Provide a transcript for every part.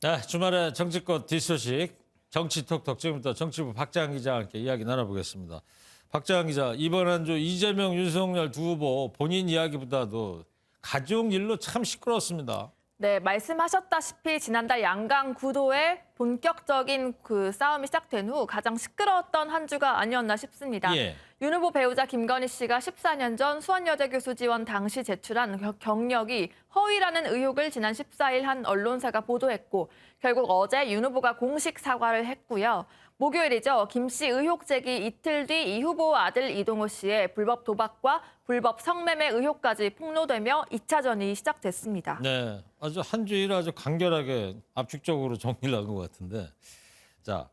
네, 주말에 정치권 뒷소식 정치톡톡 지금부터 정치부 박재한 기자와 함께 이야기 나눠보겠습니다. 박재한 기자, 이번 한 주 이재명, 윤석열 두 후보 본인 이야기보다도 가족 일로 참 시끄러웠습니다. 네, 말씀하셨다시피 지난달 양강 구도에 본격적인 싸움이 시작된 후 가장 시끄러웠던 한 주가 아니었나 싶습니다. 예. 윤 후보 배우자 김건희 씨가 14년 전 수원여대 교수 지원 당시 제출한 경력이 허위라는 의혹을 지난 14일 한 언론사가 보도했고 결국 어제 윤 후보가 공식 사과를 했고요. 목요일이죠. 김 씨 의혹 제기 이틀 뒤 이 후보 아들 이동호 씨의 불법 도박과 불법 성매매 의혹까지 폭로되며 2차전이 시작됐습니다. 네, 아주 한 주일 아주 간결하게 압축적으로 정리를 한 것 같은데. 자,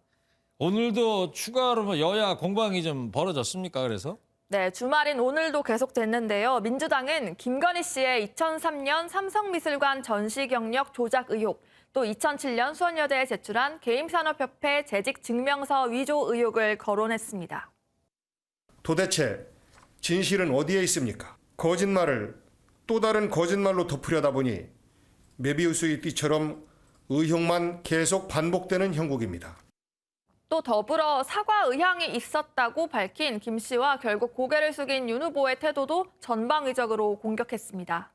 오늘도 추가로 여야 공방이 좀 벌어졌습니까? 그래서? 네, 주말인 오늘도 계속됐는데요. 민주당은 김건희 씨의 2003년 삼성미술관 전시 경력 조작 의혹, 또 2007년 수원여대에 제출한 개임산업협회 재직증명서 위조 의혹을 거론했습니다. 도대체 진실은 어디에 있습니까? 거짓말을 또 다른 거짓말로 덮으려다 보니 메비우스의 띠처럼 의혹만 계속 반복되는 형국입니다. 또 더불어 사과 의향이 있었다고 밝힌 김 씨와 결국 고개를 숙인 윤 후보의 태도도 전방위적으로 공격했습니다.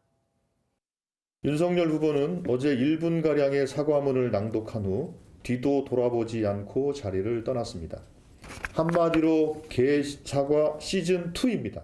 윤석열 후보는 어제 1분가량의 사과문을 낭독한 후 뒤도 돌아보지 않고 자리를 떠났습니다. 한마디로 개사과 시즌2입니다.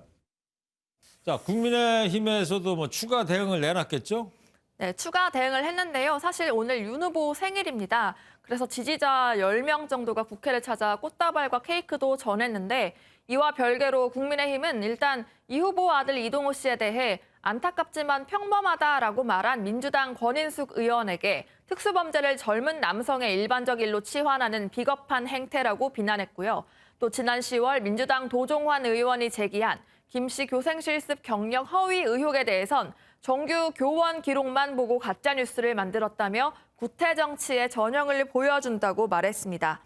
자, 국민의힘에서도 뭐 추가 대응을 내놨겠죠? 네, 추가 대응을 했는데요. 사실 오늘 윤 후보 생일입니다. 그래서 지지자 10명 정도가 국회를 찾아 꽃다발과 케이크도 전했는데 이와 별개로 국민의힘은 일단 이 후보 아들 이동호 씨에 대해 안타깝지만 평범하다라고 말한 민주당 권인숙 의원에게 특수범죄를 젊은 남성의 일반적 일로 치환하는 비겁한 행태라고 비난했고요. 또 지난 10월 민주당 도종환 의원이 제기한 김 씨 교생실습 경력 허위 의혹에 대해선 정규 교원 기록만 보고 가짜뉴스를 만들었다며 구태 정치의 전형을 보여준다고 말했습니다.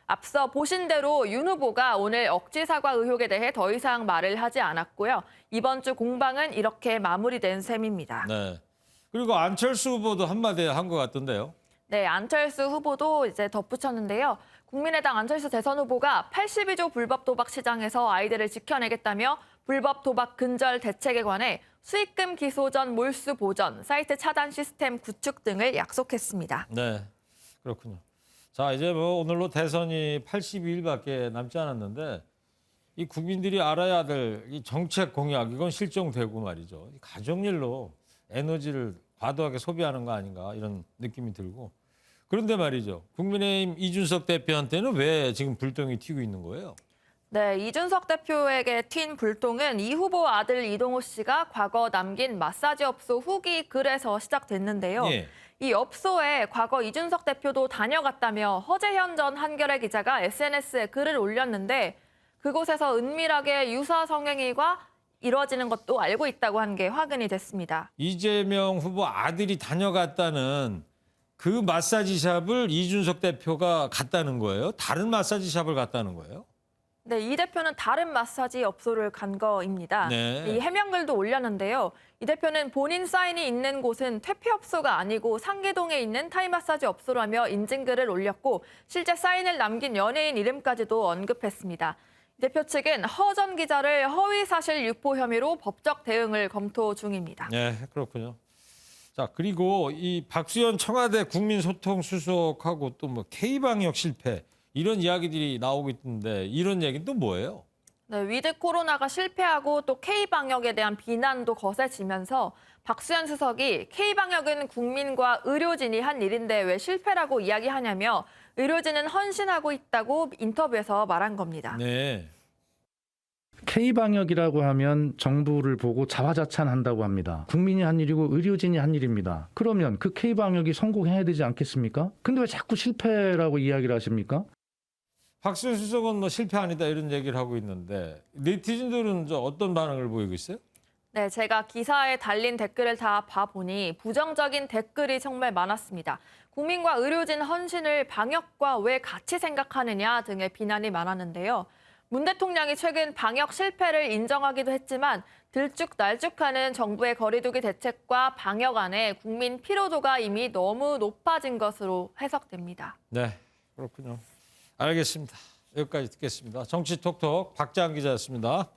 앞서 보신 대로 윤 후보가 오늘 억지 사과 의혹에 대해 더 이상 말을 하지 않았고요. 이번 주 공방은 이렇게 마무리된 셈입니다. 네. 그리고 안철수 후보도 한마디 한 것 같던데요. 네, 안철수 후보도 이제 덧붙였는데요. 국민의당 안철수 대선 후보가 82조 불법 도박 시장에서 아이들을 지켜내겠다며 불법 도박 근절 대책에 관해 수익금 기소 전 몰수 보전, 사이트 차단 시스템 구축 등을 약속했습니다. 네, 그렇군요. 자, 이제 뭐 오늘로 대선이 82일밖에 남지 않았는데 이 국민들이 알아야 될 이 정책 공약 이건 실종되고 말이죠. 이 가족일로 에너지를 과도하게 소비하는 거 아닌가 이런 느낌이 들고 그런데 말이죠. 국민의힘 이준석 대표한테는 왜 지금 불똥이 튀고 있는 거예요? 네, 이준석 대표에게 튄 불똥은 이 후보 아들 이동호 씨가 과거 남긴 마사지 업소 후기 글에서 시작됐는데요. 예. 이 업소에 과거 이준석 대표도 다녀갔다며 허재현 전 한겨레 기자가 SNS에 글을 올렸는데 그곳에서 은밀하게 유사 성행위가 이뤄지는 것도 알고 있다고 한 게 확인이 됐습니다. 이재명 후보 아들이 다녀갔다는 그 마사지샵을 이준석 대표가 갔다는 거예요? 다른 마사지샵을 갔다는 거예요? 네, 이 대표는 다른 마사지 업소를 간 거입니다. 네. 이 해명글도 올렸는데요. 이 대표는 본인 사인이 있는 곳은 퇴폐업소가 아니고 상계동에 있는 타이 마사지 업소라며 인증글을 올렸고 실제 사인을 남긴 연예인 이름까지도 언급했습니다. 이 대표 측은 허 전 기자를 허위사실 유포 혐의로 법적 대응을 검토 중입니다. 네, 그렇군요. 자, 그리고 이 박수현 청와대 국민소통수석하고 또 뭐 K방역 실패 이런 이야기들이 나오고 있는데 이런 얘기는 또 뭐예요? 네, 위드 코로나가 실패하고 또 K방역에 대한 비난도 거세지면서 박수현 수석이 K방역은 국민과 의료진이 한 일인데 왜 실패라고 이야기하냐며 의료진은 헌신하고 있다고 인터뷰에서 말한 겁니다. 네. K방역이라고 하면 정부를 보고 자화자찬한다고 합니다. 국민이 한 일이고 의료진이 한 일입니다. 그러면 그 K방역이 성공해야 되지 않겠습니까? 근데 왜 자꾸 실패라고 이야기를 하십니까? 박수현 수석은 뭐 실패 아니다 이런 얘기를 하고 있는데 네티즌들은 어떤 반응을 보이고 있어요? 네, 제가 기사에 달린 댓글을 다 봐보니 부정적인 댓글이 정말 많았습니다. 국민과 의료진 헌신을 방역과 왜 같이 생각하느냐 등의 비난이 많았는데요. 문 대통령이 최근 방역 실패를 인정하기도 했지만 들쭉날쭉하는 정부의 거리두기 대책과 방역 안에 국민 피로도가 이미 너무 높아진 것으로 해석됩니다. 네, 그렇군요. 알겠습니다. 여기까지 듣겠습니다. 정치톡톡 박재한 기자였습니다.